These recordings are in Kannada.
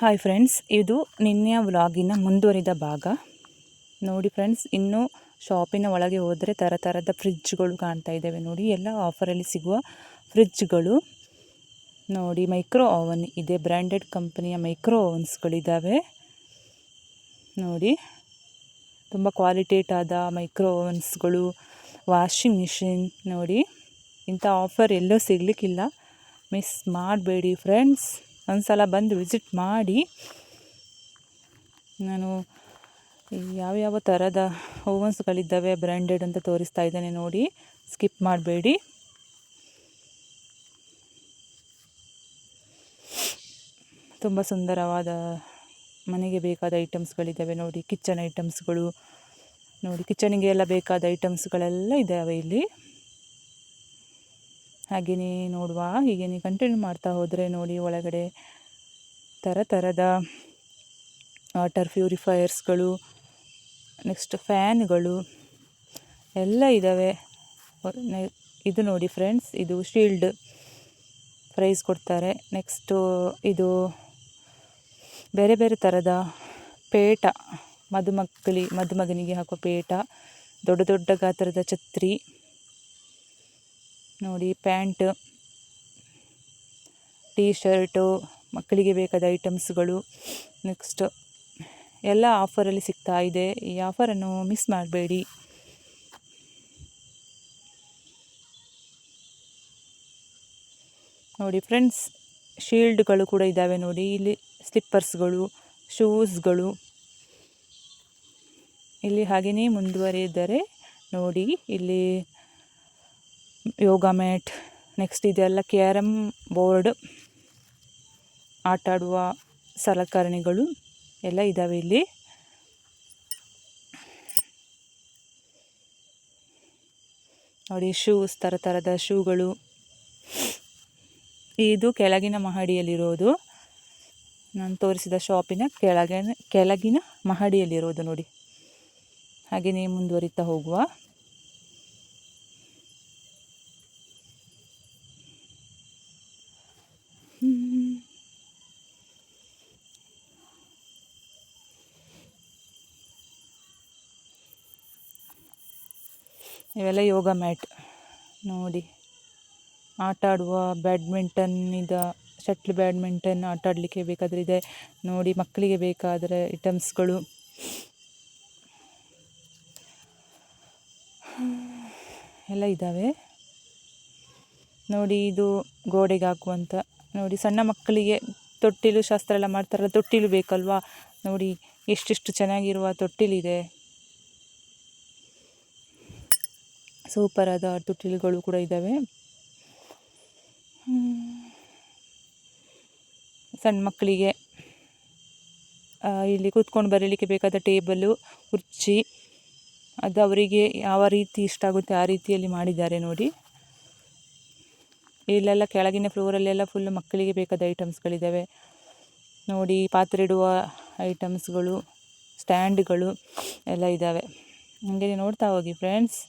ಹಾಯ್ ಫ್ರೆಂಡ್ಸ್, ಇದು ನಿನ್ನೆಯ ವ್ಲಾಗಿನ ಮುಂದುವರಿದ ಭಾಗ. ನೋಡಿ ಫ್ರೆಂಡ್ಸ್, ಇನ್ನೂ ಶಾಪಿನ ಒಳಗೆ ಹೋದರೆ ಥರದ ಫ್ರಿಡ್ಜ್ಗಳು ಕಾಣ್ತಾ ಇದ್ದಾವೆ. ನೋಡಿ, ಎಲ್ಲ ಆಫರಲ್ಲಿ ಸಿಗುವ ಫ್ರಿಡ್ಜ್ಗಳು. ನೋಡಿ, ಮೈಕ್ರೋ ಓವನ್ ಇದೆ, ಬ್ರ್ಯಾಂಡೆಡ್ ಕಂಪನಿಯ ಮೈಕ್ರೋ ಓವನ್ಸ್ಗಳಿದ್ದಾವೆ. ನೋಡಿ, ತುಂಬ ಕ್ವಾಲಿಟೇಟ್ ಆದ ಮೈಕ್ರೋ ಓವನ್ಸ್ಗಳು, ವಾಷಿಂಗ್ ಮಿಷಿನ್. ನೋಡಿ, ಇಂಥ ಆಫರ್ ಎಲ್ಲೂ ಸಿಗಲಿಕ್ಕಿಲ್ಲ. ಮಿಸ್ ಮಾಡಬೇಡಿ ಫ್ರೆಂಡ್ಸ್, ಒಂದ್ಸಲ ಬಂದು ವಿಸಿಟ್ ಮಾಡಿ. ನಾನು ಯಾವ್ಯಾವ ಥರದ ಓವನ್ಸ್ಗಳಿದ್ದಾವೆ ಬ್ರ್ಯಾಂಡೆಡ್ ಅಂತ ತೋರಿಸ್ತಾ ಇದ್ದೇನೆ. ನೋಡಿ, ಸ್ಕಿಪ್ ಮಾಡಬೇಡಿ. ತುಂಬ ಸುಂದರವಾದ ಮನೆಗೆ ಬೇಕಾದ ಐಟಮ್ಸ್ಗಳಿದ್ದಾವೆ. ನೋಡಿ, ಕಿಚನ್ ಐಟಮ್ಸ್ಗಳು. ನೋಡಿ, ಕಿಚನಿಗೆ ಎಲ್ಲ ಬೇಕಾದ ಐಟಮ್ಸ್ಗಳೆಲ್ಲ ಇದ್ದಾವೆ ಇಲ್ಲಿ. ಹಾಗೆಯೇ ನೋಡುವ, ಹೀಗೆ ಕಂಟಿನ್ಯೂ ಮಾಡ್ತಾ ಹೋದರೆ ನೋಡಿ, ಒಳಗಡೆ ಥರದ ವಾಟರ್ ಪ್ಯೂರಿಫೈಯರ್ಸ್ಗಳು, ನೆಕ್ಸ್ಟ್ ಫ್ಯಾನ್ಗಳು ಎಲ್ಲ ಇದ್ದಾವೆ. ಇದು ನೋಡಿ ಫ್ರೆಂಡ್ಸ್, ಇದು ಶೀಲ್ಡ್ ಪ್ರೈಸ್ ಕೊಡ್ತಾರೆ. ನೆಕ್ಸ್ಟು ಇದು ಬೇರೆ ಬೇರೆ ಥರದ ಪೇಟ, ಮದುಮಗನಿಗೆ ಹಾಕುವ ಪೇಟ, ದೊಡ್ಡ ಗಾತ್ರದ ಛತ್ರಿ. ನೋಡಿ, ಪ್ಯಾಂಟ್, ಟೀ ಶರ್ಟು, ಮಕ್ಕಳಿಗೆ ಬೇಕಾದ ಐಟಮ್ಸ್ಗಳು. ನೆಕ್ಸ್ಟ್ ಎಲ್ಲ ಆಫರಲ್ಲಿ ಸಿಗ್ತಾ ಇದೆ. ಈ ಆಫರನ್ನು ಮಿಸ್ ಮಾಡಬೇಡಿ. ನೋಡಿ ಫ್ರೆಂಡ್ಸ್, ಶೀಲ್ಡ್ಗಳು ಕೂಡ ಇದ್ದಾವೆ. ನೋಡಿ, ಇಲ್ಲಿ ಸ್ಲಿಪ್ಪರ್ಸ್ಗಳು, ಶೂಸ್ಗಳು. ಇಲ್ಲಿ ಹಾಗೆಯೇ ಮುಂದುವರಿದರೆ ನೋಡಿ, ಇಲ್ಲಿ ಯೋಗ ಮ್ಯಾಟ್, ನೆಕ್ಸ್ಟ್ ಇದೆಲ್ಲ ಕ್ಯಾರಮ್ ಬೋರ್ಡ್, ಆಟ ಆಡುವ ಸಲಕರಣೆಗಳು ಎಲ್ಲ ಇದ್ದಾವೆ ಇಲ್ಲಿ. ನೋಡಿ, ಶೂಸ್, ಥರದ ಶೂಗಳು. ಇದು ಕೆಳಗಿನ ಮಹಡಿಯಲ್ಲಿರೋದು, ನಾನು ತೋರಿಸಿದ ಶಾಪಿನ ಕೆಳಗಿನ ಮಹಡಿಯಲ್ಲಿರೋದು. ನೋಡಿ, ಹಾಗೆಯೇ ಮುಂದುವರಿತಾ ಹೋಗುವ. ಇವೆಲ್ಲ ಯೋಗ ಮ್ಯಾಟ್. ನೋಡಿ, ಆಟ ಆಡುವ ಬ್ಯಾಡ್ಮಿಂಟನ್ ಶಟ್ಲ್ ಬ್ಯಾಡ್ಮಿಂಟನ್ ಆಟ ಆಡಲಿಕ್ಕೆ ಬೇಕಾದರೆ ಇದೆ. ನೋಡಿ, ಮಕ್ಕಳಿಗೆ ಬೇಕಾದರೆ ಐಟಮ್ಸ್ಗಳು ಎಲ್ಲ ಇದ್ದಾವೆ. ನೋಡಿ, ಇದು ಗೋಡೆಗೆ ಹಾಕುವಂಥ. ನೋಡಿ, ಸಣ್ಣ ಮಕ್ಕಳಿಗೆ ತೊಟ್ಟಿಲು ಶಾಸ್ತ್ರ ಎಲ್ಲ ಮಾಡ್ತಾರಲ್ಲ, ತೊಟ್ಟಿಲು ಬೇಕಲ್ವಾ. ನೋಡಿ, ಎಷ್ಟೆಷ್ಟು ಚೆನ್ನಾಗಿರುವ ತೊಟ್ಟಿಲಿದೆ. ಸೂಪರಾದ ತೊಟ್ಟಿಲುಗಳು ಕೂಡ ಇದ್ದಾವೆ. ಸಣ್ಣ ಮಕ್ಕಳಿಗೆ ಇಲ್ಲಿ ಕೂತ್ಕೊಂಡು ಬರೀಲಿಕ್ಕೆ ಬೇಕಾದ ಟೇಬಲು, ಕುರ್ಚಿ, ಅದು ಅವರಿಗೆ ಯಾವ ರೀತಿ ಇಷ್ಟ ಆಗುತ್ತೆ ಆ ರೀತಿಯಲ್ಲಿ ಮಾಡಿದ್ದಾರೆ. ನೋಡಿ, ಇಲ್ಲೆಲ್ಲ ಕೆಳಗಿನ ಫ್ಲೋರಲ್ಲೆಲ್ಲ ಫುಲ್ ಮಕ್ಕಳಿಗೆ ಬೇಕಾದ ಐಟಮ್ಸ್ಗಳಿದ್ದಾವೆ. ನೋಡಿ, ಪಾತ್ರೆ ಇಡುವ ಐಟಮ್ಸ್ಗಳು, ಸ್ಟ್ಯಾಂಡ್ಗಳು ಎಲ್ಲ ಇದ್ದಾವೆ. ಹಾಗೆ ನೋಡ್ತಾ ಹೋಗಿ ಫ್ರೆಂಡ್ಸ್.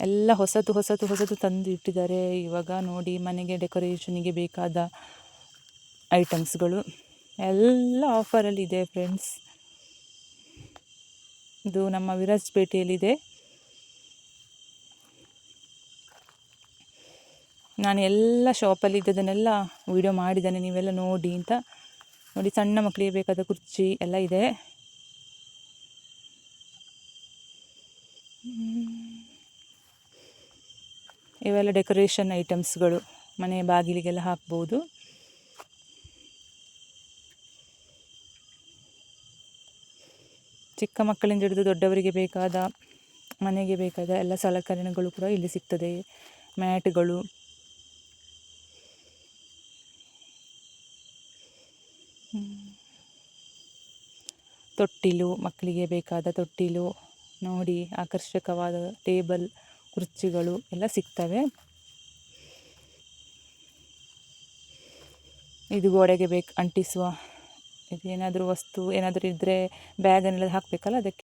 ಎಲ್ಲ ಹೊಸತು ತಂದು ಇಟ್ಟಿದ್ದಾರೆ ಇವಾಗ. ನೋಡಿ, ಮನೆಗೆ ಡೆಕೋರೇಷನಿಗೆ ಬೇಕಾದ ಐಟಮ್ಸ್ಗಳು ಎಲ್ಲ ಆಫರಲ್ಲಿ ಇದೆ ಫ್ರೆಂಡ್ಸ್. ಇದು ನಮ್ಮ ವಿರಾಜಪೇಟೆಯಲ್ಲಿದೆ. ನಾನು ಎಲ್ಲ ಶಾಪಲ್ಲಿ ಇದ್ದದನ್ನೆಲ್ಲ ವಿಡಿಯೋ ಮಾಡಿದ್ದೇನೆ, ನೀವೆಲ್ಲ ನೋಡಿ ಅಂತ. ನೋಡಿ, ಸಣ್ಣ ಮಕ್ಕಳಿಗೆ ಬೇಕಾದ ಕುರ್ಚಿ ಎಲ್ಲ ಇದೆ. ಇವೆಲ್ಲ ಡೆಕೋರೇಷನ್ ಐಟಮ್ಸ್ಗಳು, ಮನೆ ಬಾಗಿಲಿಗೆಲ್ಲ ಹಾಕ್ಬೋದು. ಚಿಕ್ಕ ಮಕ್ಕಳಿಂದ ಹಿಡಿದು ದೊಡ್ಡವರಿಗೆ ಬೇಕಾದ, ಮನೆಗೆ ಬೇಕಾದ ಎಲ್ಲ ಸಲಕರಣೆಗಳು ಕೂಡ ಇಲ್ಲಿ ಸಿಗ್ತದೆ. ಮ್ಯಾಟ್ಗಳು, ತೊಟ್ಟಿಲು, ಮಕ್ಕಳಿಗೆ ಬೇಕಾದ ತೊಟ್ಟಿಲು. ನೋಡಿ, ಆಕರ್ಷಕವಾದ ಟೇಬಲ್, ಕುರ್ಚಿಗಳು ಎಲ್ಲ ಸಿಗ್ತವೆ. ಇದು ಗೋಡೆಗೆ ಅಂಟಿಸುವ, ಇದು ಏನಾದರೂ ವಸ್ತು ಏನಾದರೂ ಇದ್ದರೆ ಬ್ಯಾಗನ್ನೆಲ್ಲ ಹಾಕಬೇಕಲ್ಲ, ಅದಕ್ಕೆ